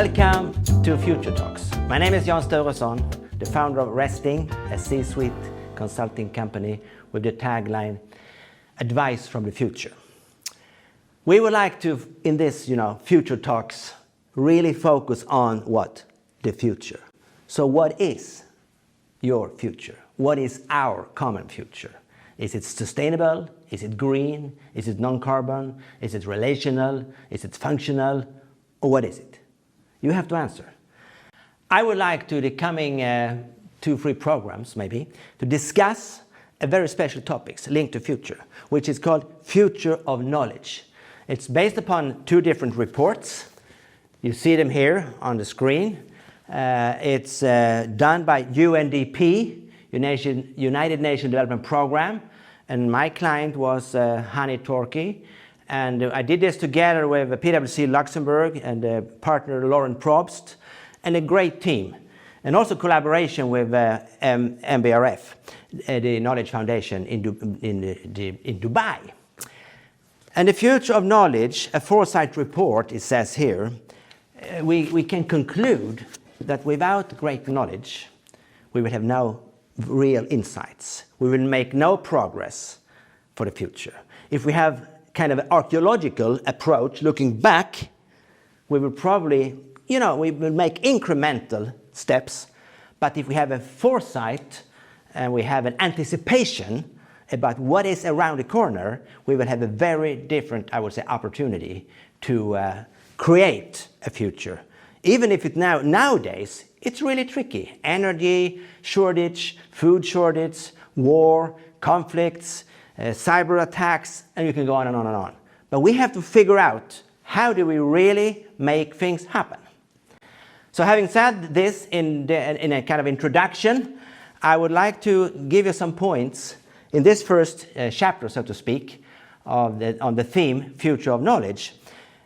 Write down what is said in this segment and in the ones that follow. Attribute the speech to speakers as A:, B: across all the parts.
A: Welcome to Future Talks. My name is Sturesson, the founder of Resting, a C-suite consulting company with the tagline, Advice from the Future. We would like to, in this, Future Talks, really focus on what? The future. So what is your future? What is our common future? Is it sustainable? Is it green? Is it non-carbon? Is it relational? Is it functional? Or what is it? You have to answer. I would like to, the coming 2-3 programs maybe, to discuss a very special topics linked to future, which is called Future of Knowledge. It's based upon 2 different reports. You see them here on the screen. It's done by UNDP, United Nations Development Program, and my client was Hani Torki. And I did this together with PwC Luxembourg and partner Lauren Probst, and a great team. And also collaboration with MBRF, the Knowledge Foundation in Dubai. And the Future of Knowledge, a foresight report, it says here, we can conclude that without great knowledge, we will have no real insights. We will make no progress for the future. If we have kind of an archaeological approach looking back, we will probably, we will make incremental steps. But if we have a foresight and we have an anticipation about what is around the corner, we will have a very different, I would say, opportunity to create a future. Even if it nowadays, it's really tricky. Energy shortage, food shortage, war, conflicts, cyber attacks, and you can go on and on and on. But we have to figure out how do we really make things happen. So having said this in a kind of introduction, I would like to give you some points in this first chapter, so to speak, on the theme Future of Knowledge.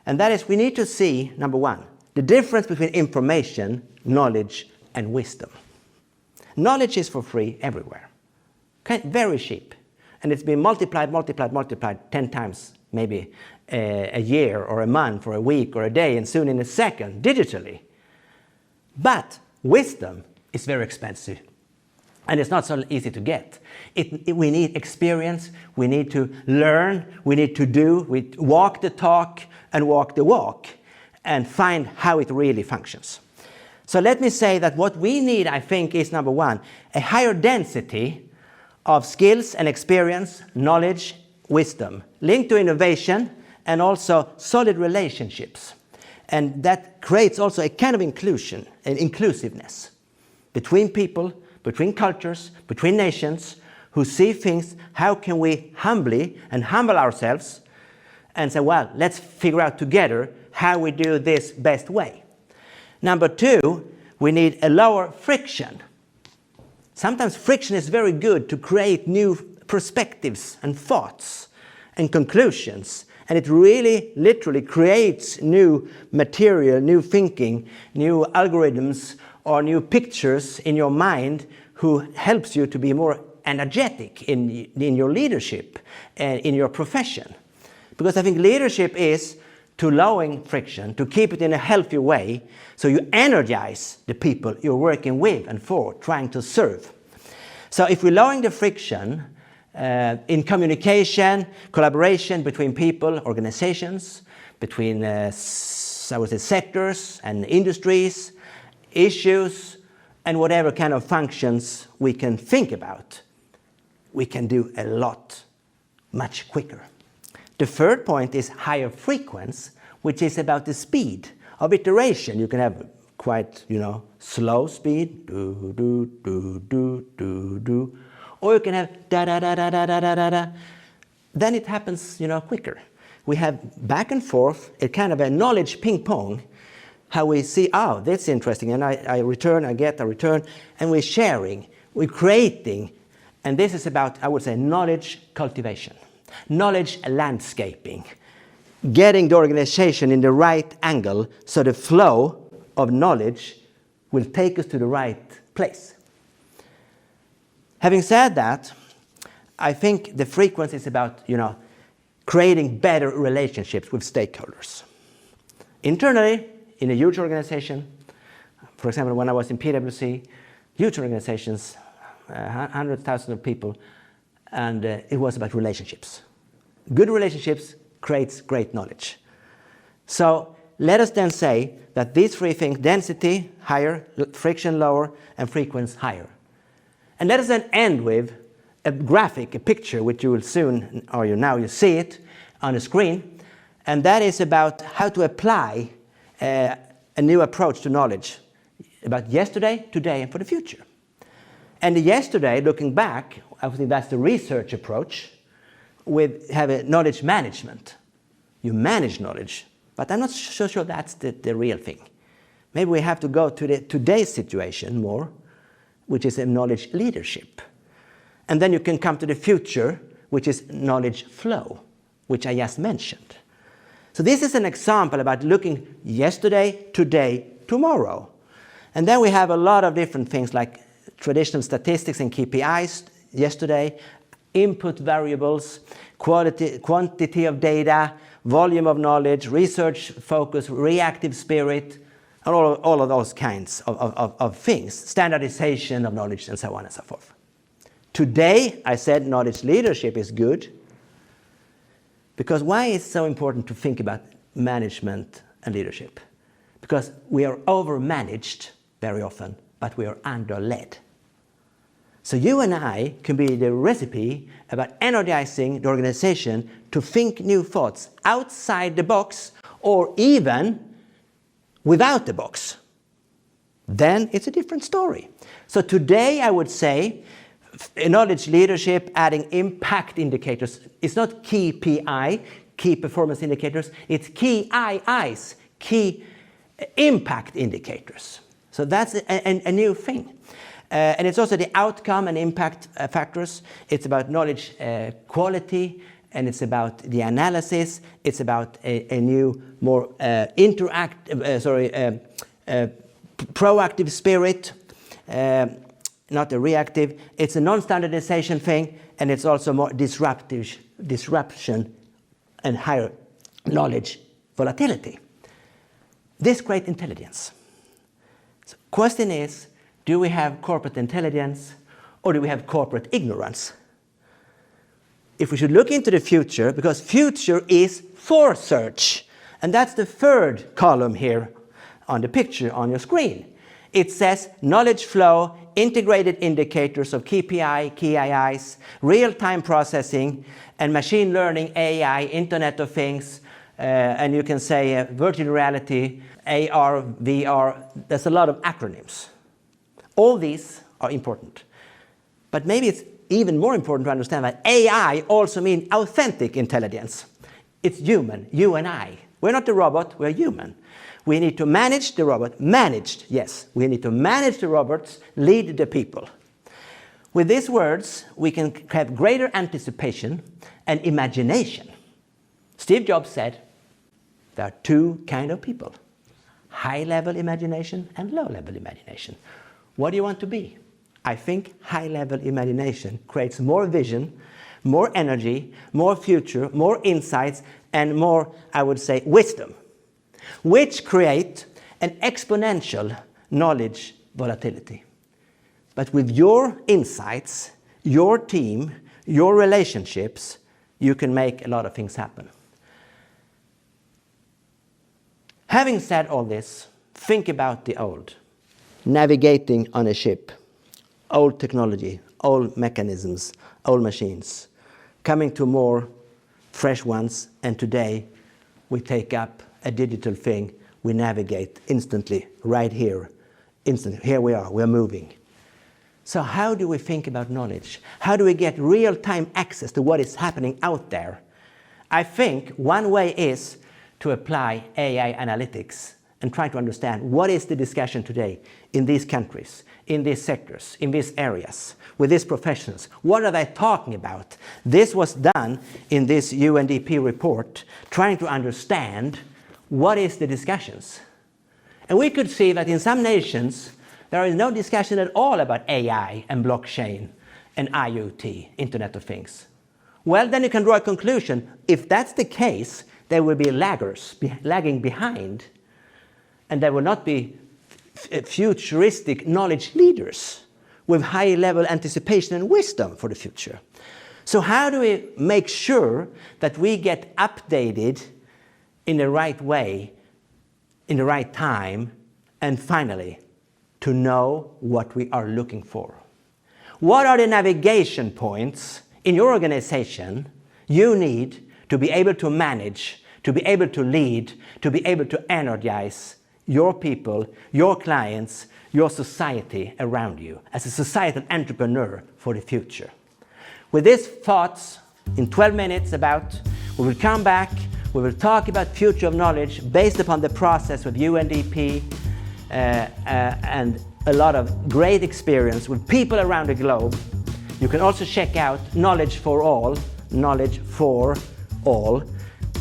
A: And that is we need to see, number 1, the difference between information, knowledge, and wisdom. Knowledge is for free everywhere. Very cheap. And it's been multiplied 10 times, maybe a year or a month or a week or a day, and soon in a second, digitally. But wisdom is very expensive. And it's not so easy to get. We need experience, we need to learn, we need to do, we walk the talk and walk the walk and find how it really functions. So let me say that what we need, I think, is number 1, a higher density of skills and experience, knowledge, wisdom, linked to innovation and also solid relationships. And that creates also a kind of inclusion and inclusiveness between people, between cultures, between nations who see things, how can we humble ourselves and say, well, let's figure out together how we do this best way. Number 2, we need a lower friction. Sometimes friction is very good to create new perspectives and thoughts and conclusions. And it really, literally creates new material, new thinking, new algorithms, or new pictures in your mind who helps you to be more energetic in your leadership and in your profession. Because I think leadership is to lowering friction, to keep it in a healthy way, so you energize the people you're working with and for, trying to serve. So if we're lowering the friction in communication, collaboration between people, organizations, between I would say sectors and industries, issues, and whatever kind of functions we can think about, we can do a lot much quicker. The third point is higher frequency, which is about the speed of iteration. You can have quite, slow speed, do, do, do, do, do, do, or you can have da, da, da, da, da, da, da, da. Then it happens, quicker. We have back and forth, a kind of a knowledge ping pong, how we see, oh, that's interesting, and I return, I get, I return, and we're sharing, we're creating, and this is about, I would say, knowledge cultivation. Knowledge landscaping, getting the organization in the right angle so the flow of knowledge will take us to the right place. Having said that, I think the frequency is about, creating better relationships with stakeholders. Internally, in a huge organization. For example, when I was in PwC, huge organizations, hundreds of thousands of people, and it was about relationships. Good relationships creates great knowledge. So let us then say that these three things, density higher, friction lower, and frequency higher. And let us then end with a graphic, a picture, which you will soon, or you see it on the screen, and that is about how to apply a new approach to knowledge about yesterday, today, and for the future. And the yesterday, looking back, I think that's the research approach. Have a knowledge management. You manage knowledge, but I'm not so sure that's the real thing. Maybe we have to go to today's situation more, which is a knowledge leadership. And then you can come to the future, which is knowledge flow, which I just mentioned. So this is an example about looking yesterday, today, tomorrow. And then we have a lot of different things like traditional statistics and KPIs yesterday, input variables, quantity of data, volume of knowledge, research focus, reactive spirit, and all of those kinds of things, standardization of knowledge, and so on and so forth. Today, I said knowledge leadership is good, because why is it so important to think about management and leadership? Because we are over-managed very often, but we are under-led. So you and I can be the recipe about energizing the organization to think new thoughts outside the box or even without the box. Then it's a different story. So today I would say knowledge leadership, adding impact indicators. It's not key PI, key performance indicators. It's key IIs, key impact indicators. So that's a new thing. And it's also the outcome and impact factors. It's about knowledge quality, and it's about the analysis. It's about a new, more proactive spirit, not a reactive. It's a non-standardization thing, and it's also more disruption and higher knowledge volatility. This creates intelligence. So question is, do we have corporate intelligence or do we have corporate ignorance? If we should look into the future, because future is for search, and that's the third column here on the picture on your screen. It says knowledge flow, integrated indicators of KPI, KIIs, real-time processing, and machine learning, AI, Internet of Things, and you can say virtual reality, AR, VR. There's a lot of acronyms. All these are important. But maybe it's even more important to understand that AI also means authentic intelligence. It's human, you and I. We're not a robot, we're human. We need to manage the robot. Managed, yes. We need to manage the robots, lead the people. With these words, we can have greater anticipation and imagination. Steve Jobs said, there are two kinds of people. High-level imagination and low-level imagination. What do you want to be? I think high-level imagination creates more vision, more energy, more future, more insights, and more, I would say, wisdom, which create an exponential knowledge volatility. But with your insights, your team, your relationships, you can make a lot of things happen. Having said all this, think about the old. Navigating on a ship, old technology, old mechanisms, old machines, coming to more fresh ones, and today we take up a digital thing, we navigate instantly, right here, instantly. Here we are, we're moving. So how do we think about knowledge? How do we get real-time access to what is happening out there? I think one way is to apply AI analytics and try to understand what is the discussion today in these countries, in these sectors, in these areas, with these professionals. What are they talking about? This was done in this UNDP report, trying to understand what is the discussions. And we could see that in some nations, there is no discussion at all about AI and blockchain and IoT, Internet of Things. Well, then you can draw a conclusion. If that's the case, there will be lagging behind. and there will not be futuristic knowledge leaders with high-level anticipation and wisdom for the future. So how do we make sure that we get updated in the right way, in the right time, and finally, to know what we are looking for? What are the navigation points in your organization you need to be able to manage, to be able to lead, to be able to energize your people, your clients, your society around you as a societal entrepreneur for the future? With these thoughts in 12 minutes we will come back, we will talk about future of knowledge based upon the process with UNDP and a lot of great experience with people around the globe. You can also check out Knowledge for All, Knowledge for All.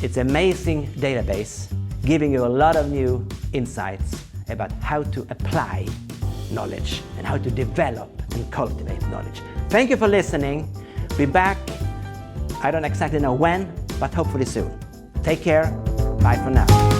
A: It's an amazing database giving you a lot of new insights about how to apply knowledge and how to develop and cultivate knowledge. Thank you for listening. Be back, I don't exactly know when, but hopefully soon. Take care. Bye for now.